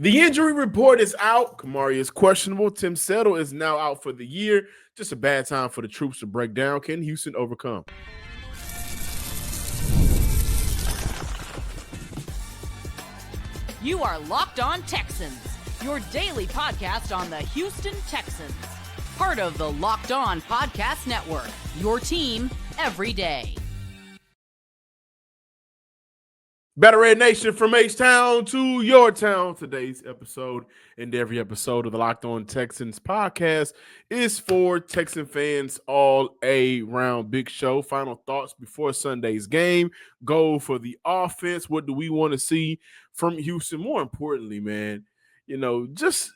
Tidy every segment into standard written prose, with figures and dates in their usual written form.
The injury report is out. Kamari is questionable. Tim Settle is now out for the year. Just a bad time for the troops to break down. Can Houston overcome? You are Locked On Texans, your daily podcast on the Houston Texans. Part of the Locked On Podcast Network, your team every day. Better Red Nation, from H-Town to your town. Today's episode and every episode of the Locked On Texans podcast is for Texan fans all around. Big show. Final thoughts before Sunday's game. Goal for the offense. What do we want to see from Houston? More importantly, man, just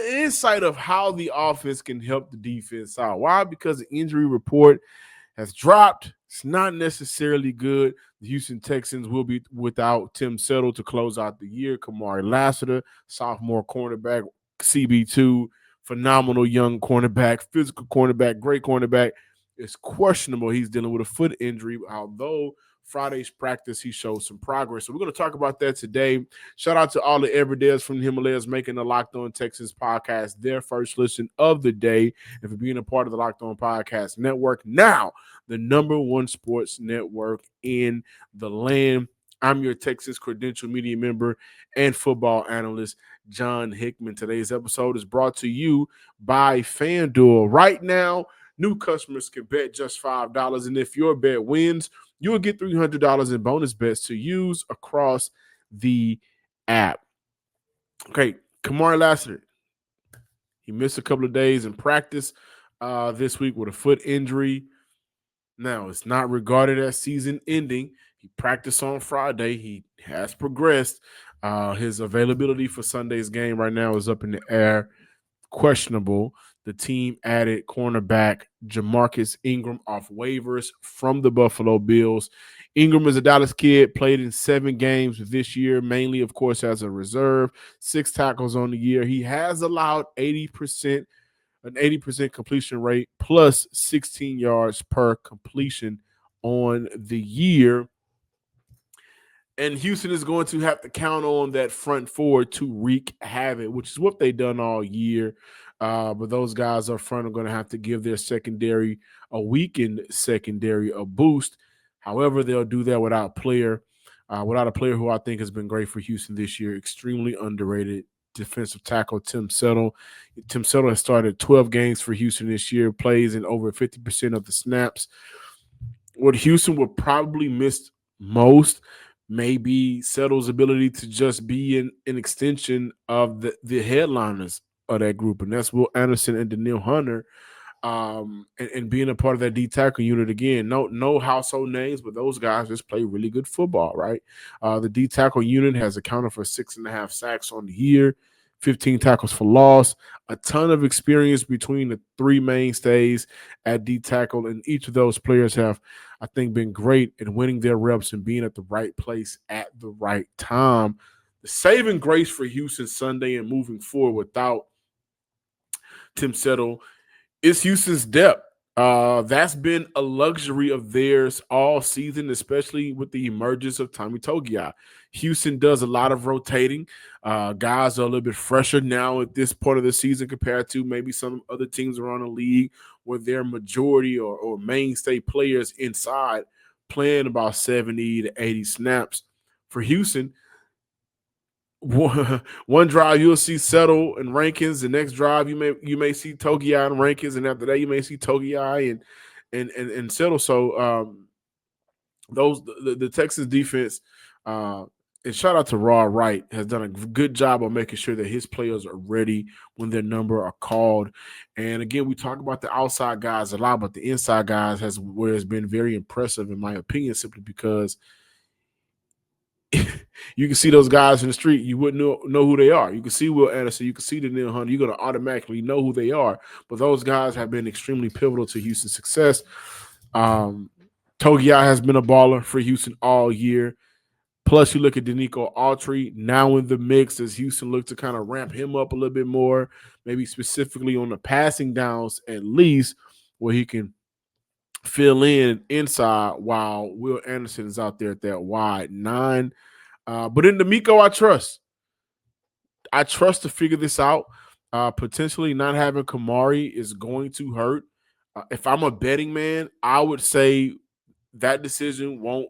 insight of how the offense can help the defense out. Why? Because the injury report has dropped. It's not necessarily good. The Houston Texans will be without Tim Settle to close out the year. Kamari Lassiter, sophomore cornerback, CB2, phenomenal young cornerback, physical cornerback, great cornerback. It's questionable he's dealing with a foot injury, although Friday's practice, he showed some progress. So we're going to talk about that today. Shout out to all the everydayers from the Himalayas making the Locked On Texans podcast their first listen of the day, and for being a part of the Locked On Podcast Network. Now, the number one sports network in the land. I'm your Texas Credential Media member and football analyst, John Hickman. Today's episode is brought to you by FanDuel. Right now, new customers can bet just $5, and if your bet wins, you will get $300 in bonus bets to use across the app. Okay, Kamari Lassiter. He missed a couple of days in practice this week with a foot injury. Now, it's not regarded as season ending. He practiced on Friday. He has progressed. His availability for Sunday's game right now is up in the air. Questionable. The team added cornerback Jamarcus Ingram off waivers from the Buffalo Bills. Ingram is a Dallas kid, played in 7 games this year, mainly, of course, as a reserve, 6 tackles on the year. He has allowed an 80% completion rate plus 16 yards per completion on the year. And Houston is going to have to count on that front four to wreak havoc, which is what they've done all year. But those guys up front are going to have to give their secondary, a weakened secondary, a boost. However, they'll do that without a player who I think has been great for Houston this year, extremely underrated defensive tackle Tim Settle. Tim Settle has started 12 games for Houston this year, plays in over 50% of the snaps. What Houston will probably miss most maybe Settle's ability to just be an extension of the headliners of that group, and that's Will Anderson and Danielle Hunter, and being a part of that D tackle unit again. No household names, but those guys just play really good football, right? The D tackle unit has accounted for 6.5 sacks on the year, 15 tackles for loss, a ton of experience between the 3 mainstays at D tackle, and each of those players have, I think, been great at winning their reps and being at the right place at the right time. The saving grace for Houston Sunday and moving forward without Tim Settle is Houston's depth. That's been a luxury of theirs all season, especially with the emergence of Tommy Togiai. Houston does a lot of rotating. Guys are a little bit fresher now at this point of the season compared to maybe some other teams around the league where their majority or mainstay players inside playing about 70 to 80 snaps. For Houston, one drive you'll see Settle and Rankins. The next drive you may see Togiai and Rankins, and after that you may see Togiai and Settle. So the Texas defense, and shout out to Raw Wright, has done a good job of making sure that his players are ready when their number are called. And again, we talk about the outside guys a lot, but the inside guys has been very impressive in my opinion, simply because you can see those guys in the street, you wouldn't know who they are. You can see Will Anderson, you can see Danielle Hunter, you're going to automatically know who they are. But those guys have been extremely pivotal to Houston's success. Togiai has been a baller for Houston all year. Plus, you look at Denico Autry now in the mix as Houston look to kind of ramp him up a little bit more, maybe specifically on the passing downs at least, where he can fill in inside while Will Anderson is out there at that wide 9. But in Denico, I trust. I trust to figure this out. Potentially not having Kamari is going to hurt. If I'm a betting man, I would say that decision won't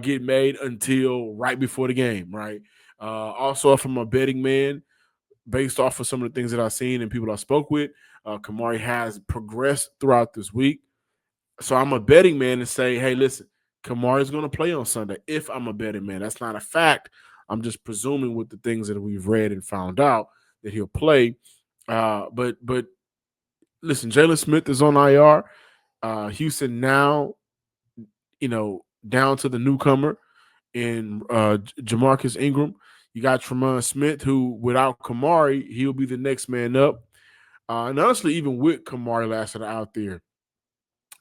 get made until right before the game, right? Also, if I'm a betting man, based off of some of the things that I've seen and people I spoke with, Kamari has progressed throughout this week. So I'm a betting man and say, hey, listen, Kamari's going to play on Sunday. If I'm a betting man, that's not a fact. I'm just presuming with the things that we've read and found out that he'll play. But listen, Jalen Smith is on IR. Houston now, down to the newcomer in Jamarcus Ingram. You got Tremont Smith, who without Kamari, he'll be the next man up. And honestly, even with Kamari last night out there,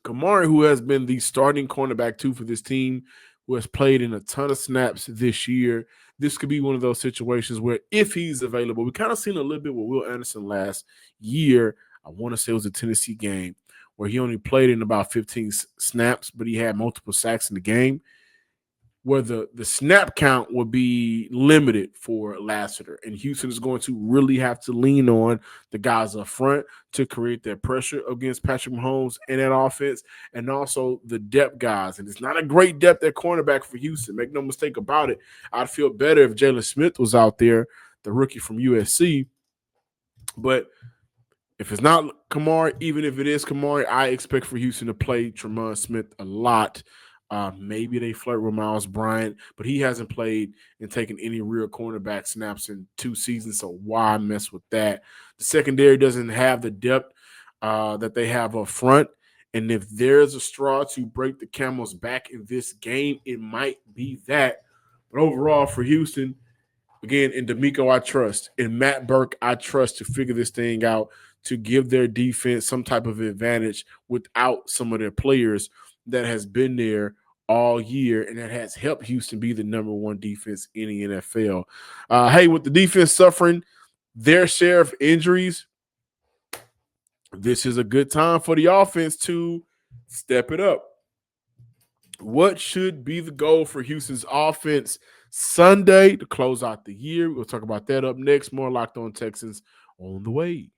Kamari, who has been the starting cornerback too for this team, who has played in a ton of snaps this year, this could be one of those situations where if he's available, we kind of seen a little bit with Will Anderson last year. I want to say it was a Tennessee game where he only played in about 15 snaps, but he had multiple sacks in the game, where the snap count will be limited for Lassiter. And Houston is going to really have to lean on the guys up front to create that pressure against Patrick Mahomes and that offense, and also the depth guys. And it's not a great depth at cornerback for Houston. Make no mistake about it. I'd feel better if Jalen Smith was out there, the rookie from USC. But if it's not Kamari, even if it is Kamari, I expect for Houston to play Tremont Smith a lot. Maybe they flirt with Miles Bryant, but he hasn't played and taken any real cornerback snaps in 2 seasons, so why mess with that? The secondary doesn't have the depth that they have up front, and if there's a straw to break the camel's back in this game, it might be that. But overall, for Houston, again, in Denico, I trust. In Matt Burke, I trust to figure this thing out, to give their defense some type of advantage without some of their players that has been there all year, and that has helped Houston be the number 1 defense in the NFL. Hey, with the defense suffering their share of injuries, this is a good time for the offense to step it up. What should be the goal for Houston's offense Sunday to close out the year? We'll talk about that up next. More Locked On Texans on the way.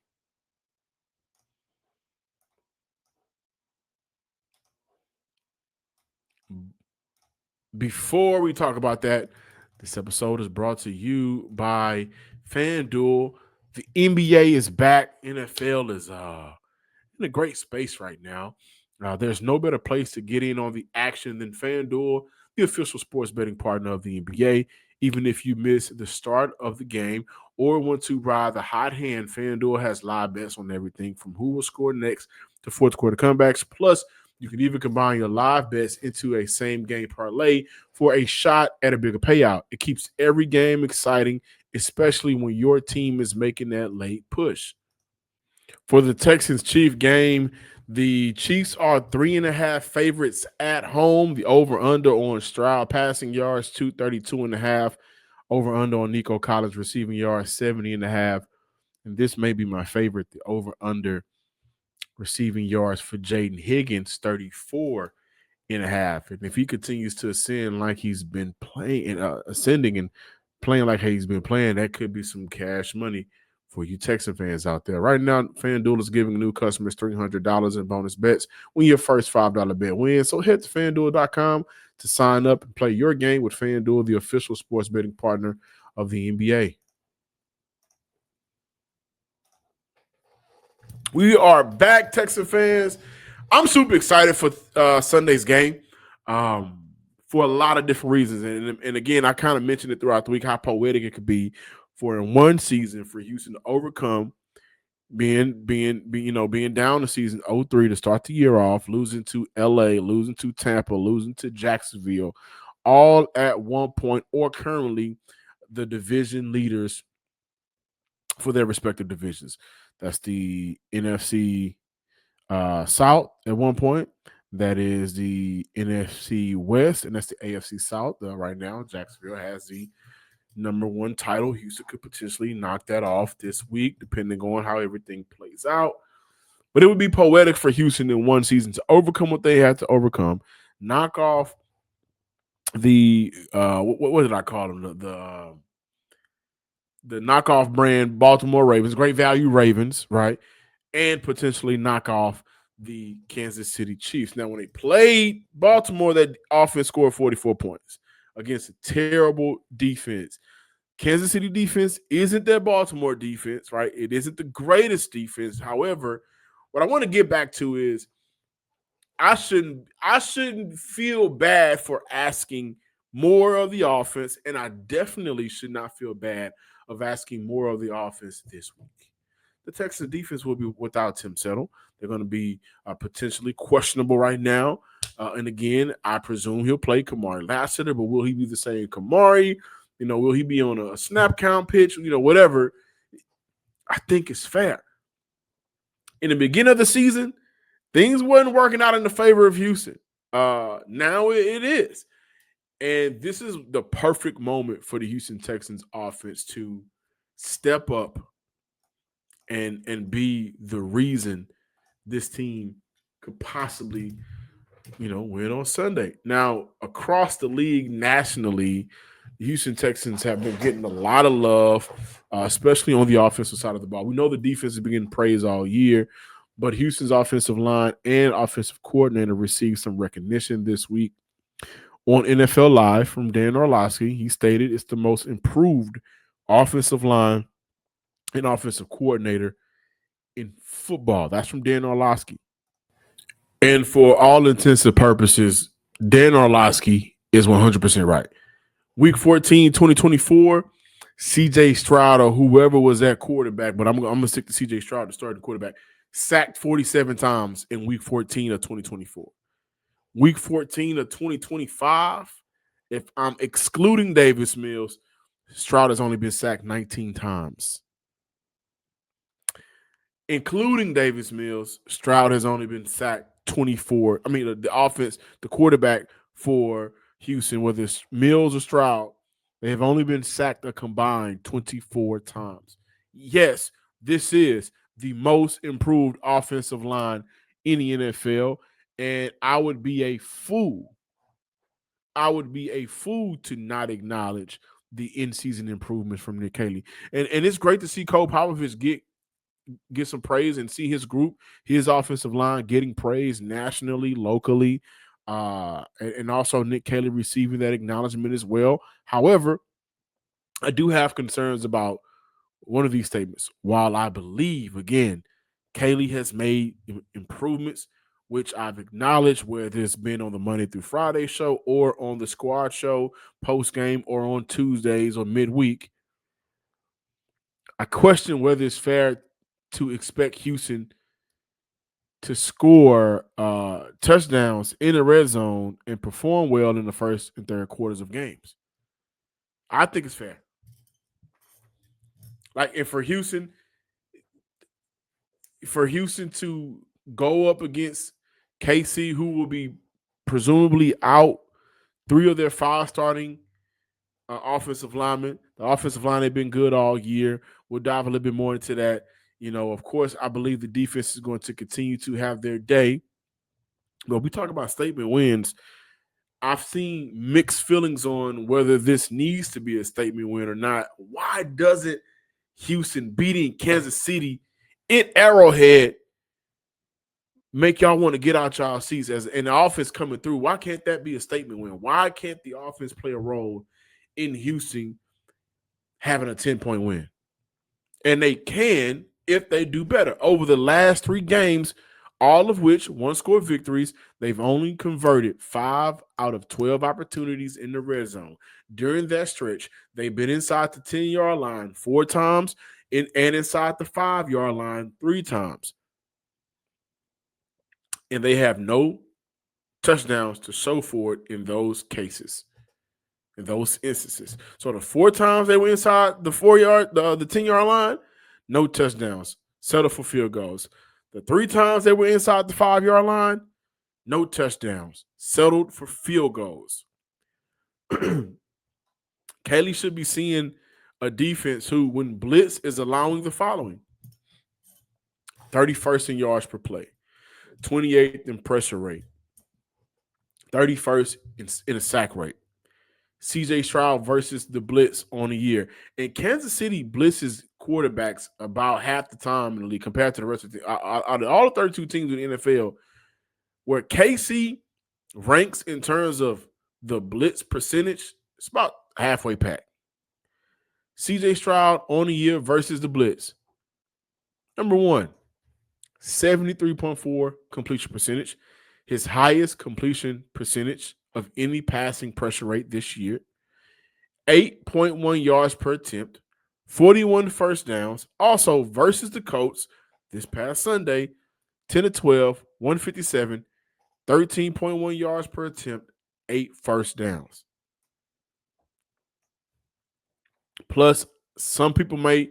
Before we talk about that, this episode is brought to you by FanDuel. The NBA is back. NFL is in a great space right now. There's no better place to get in on the action than FanDuel, the official sports betting partner of the NBA. Even if you miss the start of the game or want to ride the hot hand, FanDuel has live bets on everything from who will score next to fourth quarter comebacks. Plus, you can even combine your live bets into a same-game parlay for a shot at a bigger payout. It keeps every game exciting, especially when your team is making that late push. For the Texans-Chiefs game, the Chiefs are 3.5 favorites at home. The over-under on Stroud passing yards, 232.5. Over-under on Nico Collins receiving yards, 70.5. And this may be my favorite, the over-under receiving yards for Jaden Higgins, 34.5. And if he continues to ascend like he's been playing, ascending and playing like he's been playing, that could be some cash money for you Texan fans out there. Right now, FanDuel is giving new customers $300 in bonus bets when your first $5 bet wins. So head to FanDuel.com to sign up and play your game with FanDuel, the official sports betting partner of the NBA. We are back, Texan fans. I'm super excited for Sunday's game for a lot of different reasons. And again, I kind of mentioned it throughout the week how poetic it could be for in one season for Houston to overcome being down the season 0-3 to start the year off, losing to LA, losing to Tampa, losing to Jacksonville, all at one point or currently the division leaders for their respective divisions. That's the NFC South at one point. That is the NFC West, and that's the AFC South. Right now, Jacksonville has the number 1 title. Houston could potentially knock that off this week, depending on how everything plays out. But it would be poetic for Houston in one season to overcome what they had to overcome, knock off the what did I call them? the knockoff brand Baltimore Ravens, great value Ravens, right? And potentially knock off the Kansas City Chiefs. Now, when they played Baltimore, that offense scored 44 points against a terrible defense. Kansas City defense isn't that Baltimore defense, right? It isn't the greatest defense. However, what I want to get back to is I shouldn't feel bad for asking more of the offense, and I definitely should not feel bad of asking more of the offense this week. The Texans defense will be without Tim Settle. They're going to be potentially questionable right now. And again, I presume he'll play Kamari Lassiter, but will he be the same Kamari? Will he be on a snap count pitch? Whatever. I think it's fair. In the beginning of the season, things wasn't working out in the favor of Houston. Now it is. And this is the perfect moment for the Houston Texans offense to step up and be the reason this team could possibly, win on Sunday. Now, across the league nationally, the Houston Texans have been getting a lot of love, especially on the offensive side of the ball. We know the defense has been getting praised all year, but Houston's offensive line and offensive coordinator received some recognition this week. On NFL Live from Dan Orlovsky, he stated it's the most improved offensive line and offensive coordinator in football. That's from Dan Orlovsky. And for all intents and purposes, Dan Orlovsky is 100% right. Week 14, 2024, C.J. Stroud or whoever was at quarterback, but I'm going to stick to C.J. Stroud to start the quarterback, sacked 47 times in week 14 of 2024. Week 14 of 2025, if I'm excluding Davis Mills, Stroud has only been sacked 19 times. Including Davis Mills, Stroud has only been sacked 24. I mean, the offense, the quarterback for Houston, whether it's Mills or Stroud, they have only been sacked a combined 24 times. Yes, this is the most improved offensive line in the NFL, and I would be a fool. I would be a fool to not acknowledge the in-season improvements from Nick Caley. And it's great to see Cole Popovich get some praise and see his group, his offensive line getting praise nationally, locally, and also Nick Caley receiving that acknowledgement as well. However, I do have concerns about one of these statements. While I believe, again, Caley has made improvements, which I've acknowledged, whether it's been on the Monday through Friday show or on the squad show post-game or on Tuesdays or midweek, I question whether it's fair to expect Houston to score touchdowns in the red zone and perform well in the first and third quarters of games. I think it's fair. And for Houston to go up against KC, who will be presumably out 3 of their 5 starting offensive linemen. The offensive line, they've been good all year. We'll dive a little bit more into that. Of course, I believe the defense is going to continue to have their day. But we talk about statement wins. I've seen mixed feelings on whether this needs to be a statement win or not. Why doesn't Houston beating Kansas City in Arrowhead make y'all want to get out y'all seats and the offense coming through? Why can't that be a statement win? Why can't the offense play a role in Houston having a 10-point win? And they can if they do better. Over the last 3 games, all of which one-score victories, they've only converted 5 out of 12 opportunities in the red zone. During that stretch, they've been inside the 10-yard line 4 times and inside the 5-yard line 3 times. And they have no touchdowns to show for it in those cases, in those instances. So the 4 times they were inside the 4-yard, the 10-yard line, no touchdowns, settle for field goals. The 3 times they were inside the 5-yard line, no touchdowns, settled for field goals. Caley should be seeing a defense who, when Blitz, is allowing the following: 31st in yards per play, 28th in pressure rate, 31st in a sack rate. CJ Stroud versus the Blitz on the year. And Kansas City blitzes quarterbacks about half the time in the league compared to the rest of the out of all the 32 teams in the NFL, where KC ranks in terms of the blitz percentage, it's about halfway packed. CJ Stroud on the year versus the Blitz. Number one, 73.4 completion percentage, his highest completion percentage of any passing pressure rate this year. 8.1 yards per attempt, 41 first downs. Also versus the Colts this past Sunday, 10 of 12, 157, 13.1 yards per attempt, 8 first downs. Plus, some people may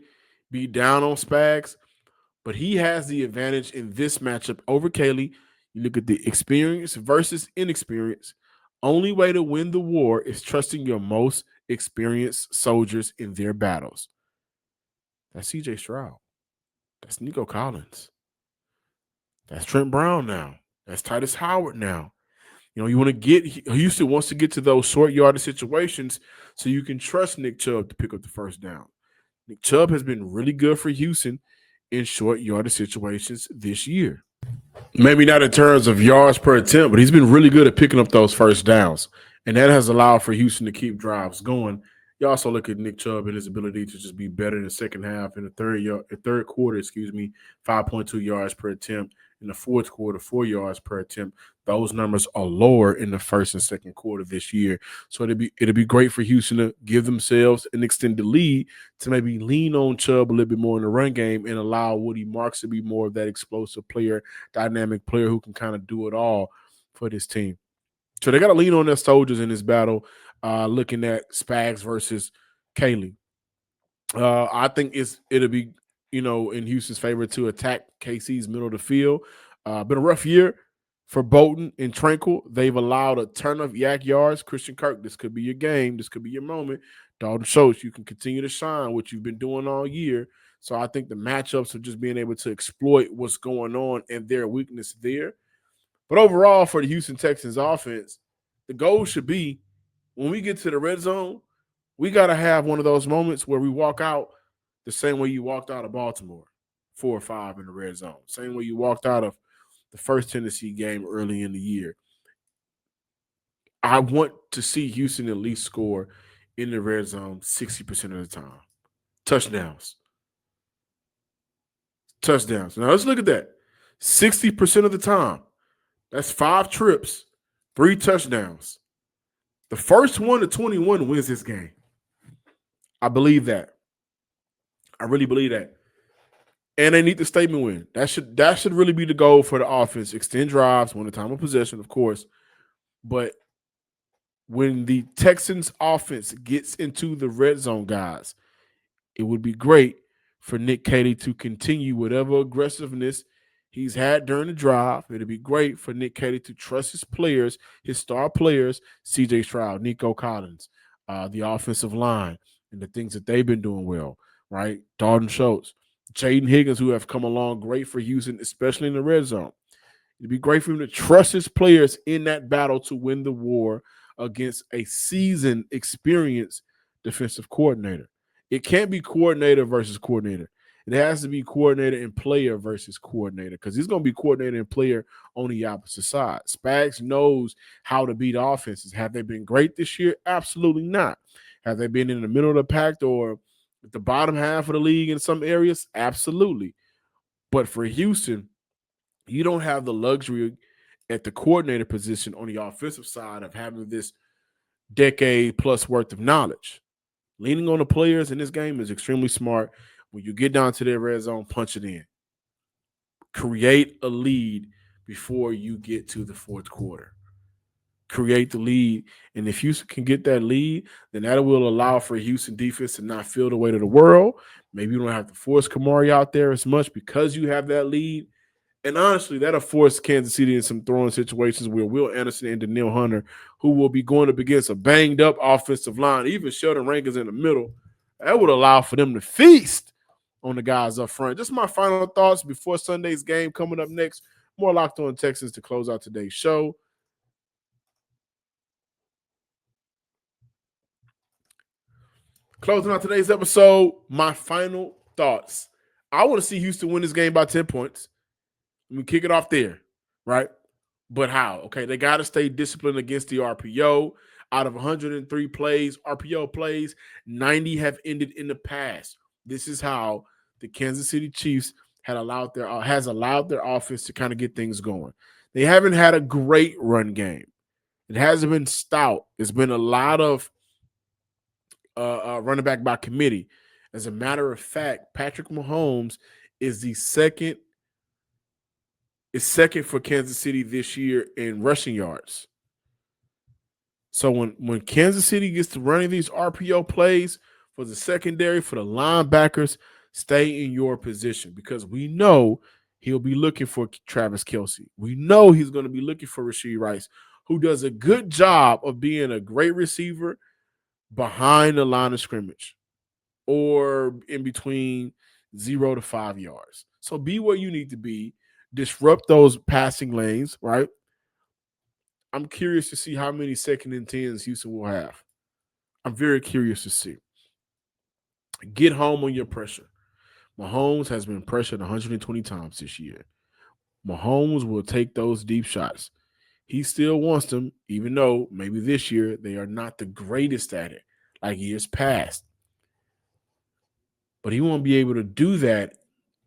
be down on Spags, but he has the advantage in this matchup over Caley. You look at the experience versus inexperience. Only way to win the war is trusting your most experienced soldiers in their battles. That's CJ Stroud. That's Nico Collins. That's Trent Brown now. That's Titus Howard now. You know, you want to get Houston wants to get to those short yardage situations so you can trust Nick Chubb to pick up the first down. Nick Chubb has been really good for Houston in short yardage situations this year. Maybe not in terms of yards per attempt, but he's been really good at picking up those first downs. And that has allowed for Houston to keep drives going. You also look at Nick Chubb and his ability to just be better in the second half. In the third quarter, 5.2 yards per attempt. In the fourth quarter, 4 yards per attempt. Those numbers are lower in the first and second quarter this year. So it'll be great for Houston to give themselves an extended lead to maybe lean on Chubb a little bit more in the run game and allow Woody Marks to be more of that explosive player, dynamic player who can kind of do it all for this team. So they got to lean on their soldiers in this battle, looking at Spags versus Caley. I think it'll be, in Houston's favor to attack KC's middle of the field. Been a rough year for Bolton and Tranquil. They've allowed a ton of yak yards. Christian Kirk, this could be your game. This could be your moment. Dalton Schultz, you can continue to shine, what you've been doing all year. So I think the matchups of just being able to exploit what's going on and their weakness there. But overall, for the Houston Texans offense, the goal should be when we get to the red zone, we got to have one of those moments where we walk out the same way you walked out of Baltimore, 4 or 5 in the red zone. Same way you walked out of the first Tennessee game early in the year. I want to see Houston at least score in the red zone 60% of the time. Touchdowns. Now let's look at that. 60% of the time. That's 5 trips, 3 touchdowns. The first one to 21 wins this game. I believe that. I really believe that. And they need the statement win. That should really be the goal for the offense. Extend drives, win the time of possession, of course. But when the Texans offense gets into the red zone, guys, it would be great for Nick Caley to continue whatever aggressiveness he's had during the drive. It'd be great for Nick Caley to trust his players, his star players, CJ Stroud, Nico Collins, the offensive line, and the things that they've been doing well, right? Dalton Schultz, Jaden Higgins, who have come along great for Houston, especially in the red zone. It'd be great for him to trust his players in that battle to win the war against a seasoned, experienced defensive coordinator. It can't be coordinator versus coordinator. It has to be coordinator and player versus coordinator because he's going to be coordinator and player on the opposite side. Spags knows how to beat offenses. Have they been great this year? Absolutely not. Have they been in the middle of the pack or at the bottom half of the league in some areas? Absolutely. But for Houston, you don't have the luxury at the coordinator position on the offensive side of having this decade plus worth of knowledge. Leaning on the players in this game is extremely smart. When you get down to their red zone, punch it in. Create a lead before you get to the fourth quarter. Create the lead. And if Houston can get that lead, then that will allow for Houston defense to not feel the weight of the world. Maybe you don't have to force Kamari out there as much because you have that lead. And honestly, that'll force Kansas City in some throwing situations where Will Anderson and Daniil Hunter, who will be going up against a banged-up offensive line, even Sheldon Rankins in the middle, that would allow for them to feast on the guys up front. Just my final thoughts before Sunday's game coming up next. More Locked On Texans to close out today's show. Closing out today's episode, my final thoughts. I want to see Houston win this game by 10 points. Let me kick it off there, right? But how? Okay, they got to stay disciplined against the RPO. Out of 103 plays, RPO plays, 90 have ended in the past. This is how the Kansas City Chiefs has allowed their offense to kind of get things going. They haven't had a great run game. It hasn't been stout. It's been a lot of running back by committee. As a matter of fact, Patrick Mahomes is second for Kansas City this year in rushing yards. So when Kansas City gets to running these RPO plays for the secondary, for the linebackers, stay in your position because we know he'll be looking for Travis Kelce. We know he's going to be looking for Rashee Rice, who does a good job of being a great receiver behind the line of scrimmage or in between 0 to 5 yards. So be where you need to be, disrupt those passing lanes, right? I'm curious to see how many 2nd and 10s Houston will have. I'm very curious to see. Get home on your pressure. Mahomes has been pressured 120 times this year. Mahomes will take those deep shots. He still wants them, even though maybe this year they are not the greatest at it like years past. But he won't be able to do that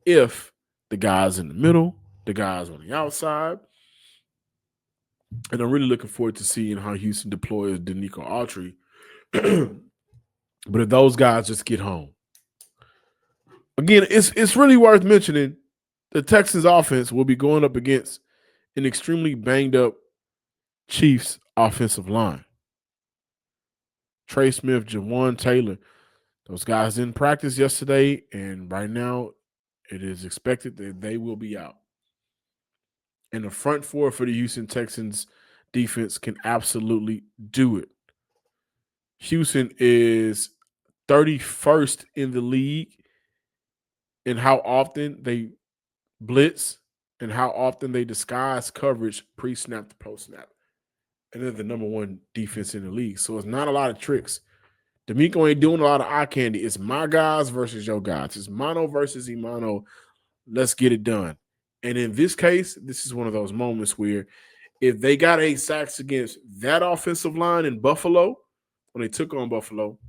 if the guys in the middle, the guys on the outside. And I'm really looking forward to seeing how Houston deploys Denico Autry. But if those guys just get home. Again, it's really worth mentioning the Texans offense will be going up against an extremely banged up Chiefs offensive line. Trey Smith, Jawan Taylor, those guys didn't practice yesterday, and right now it is expected that they will be out. And the front four for the Houston Texans defense can absolutely do it. Houston is 31st in the league in how often they blitz and how often they disguise coverage pre-snap to post-snap. And they're the number one defense in the league. So it's not a lot of tricks. Denico ain't doing a lot of eye candy. It's my guys versus your guys. It's mono versus imano. Let's get it done. And in this case, this is one of those moments where if they got 8 sacks against that offensive line in Buffalo, when they took on Buffalo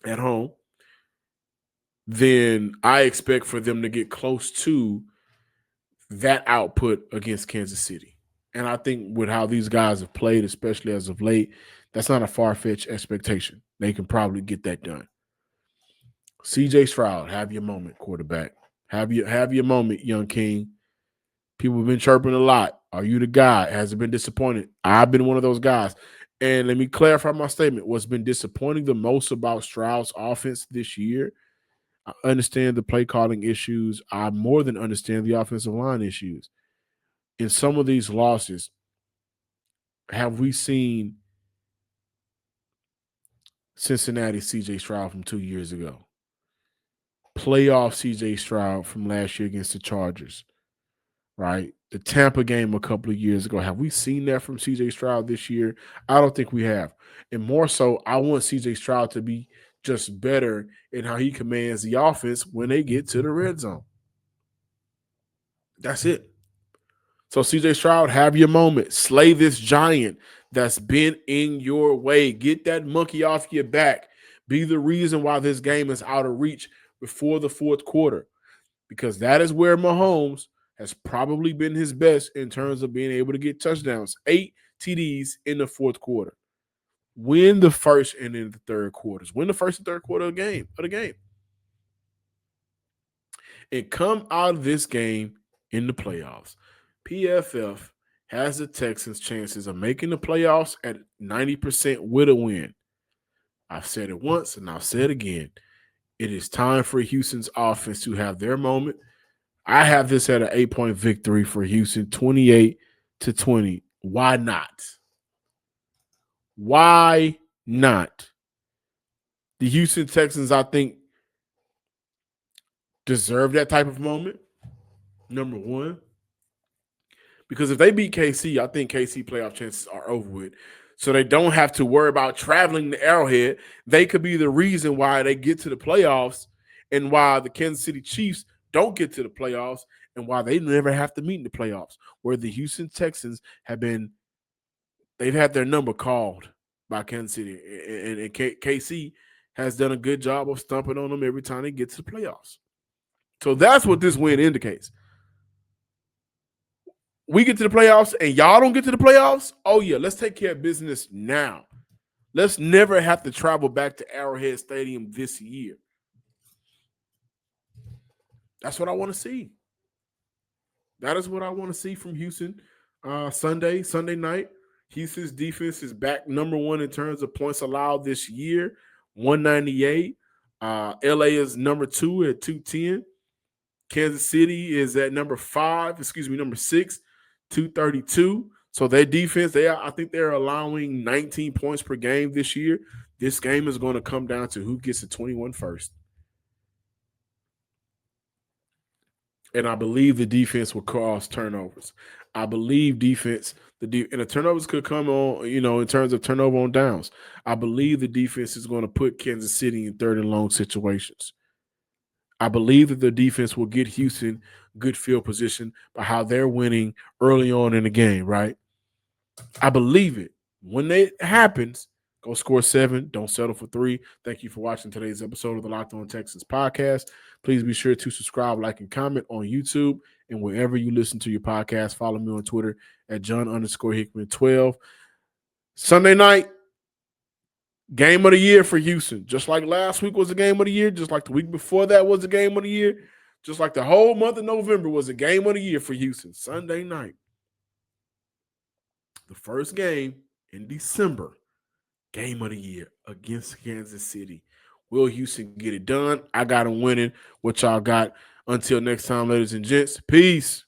at home, then I expect for them to get close to that output against Kansas City. And I think with how these guys have played, especially as of late, that's not a far-fetched expectation. They can probably get that done. CJ Stroud, have your moment, quarterback. Have your moment, young king. People have been chirping a lot. Are you the guy? Has it been disappointed? I've been one of those guys. And let me clarify my statement. What's been disappointing the most about Stroud's offense this year, I understand the play calling issues. I more than understand the offensive line issues. In some of these losses, have we seen Cincinnati CJ Stroud from 2 years ago? Playoff CJ Stroud from last year against the Chargers, right? The Tampa game a couple of years ago. Have we seen that from CJ Stroud this year? I don't think we have. And more so, I want CJ Stroud to be just better in how he commands the offense when they get to the red zone. That's it. So CJ Stroud, have your moment. Slay this giant that's been in your way. Get that monkey off your back. Be the reason why this game is out of reach before the fourth quarter, because that is where Mahomes has probably been his best in terms of being able to get touchdowns. 8 TDs in the fourth quarter. Win the first and then the third quarters. Win the first and third quarter of the game. And come out of this game in the playoffs. PFF has the Texans' chances of making the playoffs at 90% with a win. I've said it once and I'll say it again. It is time for Houston's offense to have their moment. I have this at an 8-point victory for Houston, 28-20. Why not? Why not? The Houston Texans, I think, deserve that type of moment, number one. Because if they beat KC, I think KC playoff chances are over with. so they don't have to worry about traveling to Arrowhead. They could be the reason why they get to the playoffs and why the Kansas City Chiefs don't get to the playoffs and why they never have to meet in the playoffs, where the Houston Texans they've had their number called by Kansas City. And KC has done a good job of stumping on them every time they get to the playoffs. So that's what this win indicates. We get to the playoffs and y'all don't get to the playoffs? Oh, yeah, let's take care of business now. Let's never have to travel back to Arrowhead Stadium this year. That's what I want to see. That is what I want to see from Houston Sunday night. Houston's defense is back number one in terms of points allowed this year, 198. LA is number 2 at 210. Kansas City is at number 6, 232. So their defense, I think they're allowing 19 points per game this year. This game is going to come down to who gets to 21 first. And I believe the defense will cause turnovers. I believe and the turnovers could come on, in terms of turnover on downs. I believe the defense is going to put Kansas City in third and long situations. I believe that the defense will get Houston good field position by how they're winning early on in the game, right? I believe it. When it happens, go score 7. Don't settle for 3. Thank you for watching today's episode of the Locked On Texans podcast. Please be sure to subscribe, like, and comment on YouTube and wherever you listen to your podcast. Follow me on Twitter at John_Hickman12. Sunday night, game of the year for Houston. Just like last week was a game of the year, just like the week before that was a game of the year, just like the whole month of November was a game of the year for Houston. Sunday night, the first game in December, game of the year against Kansas City. Will Houston get it done? I got them winning. What y'all got? Until next time, ladies and gents, peace.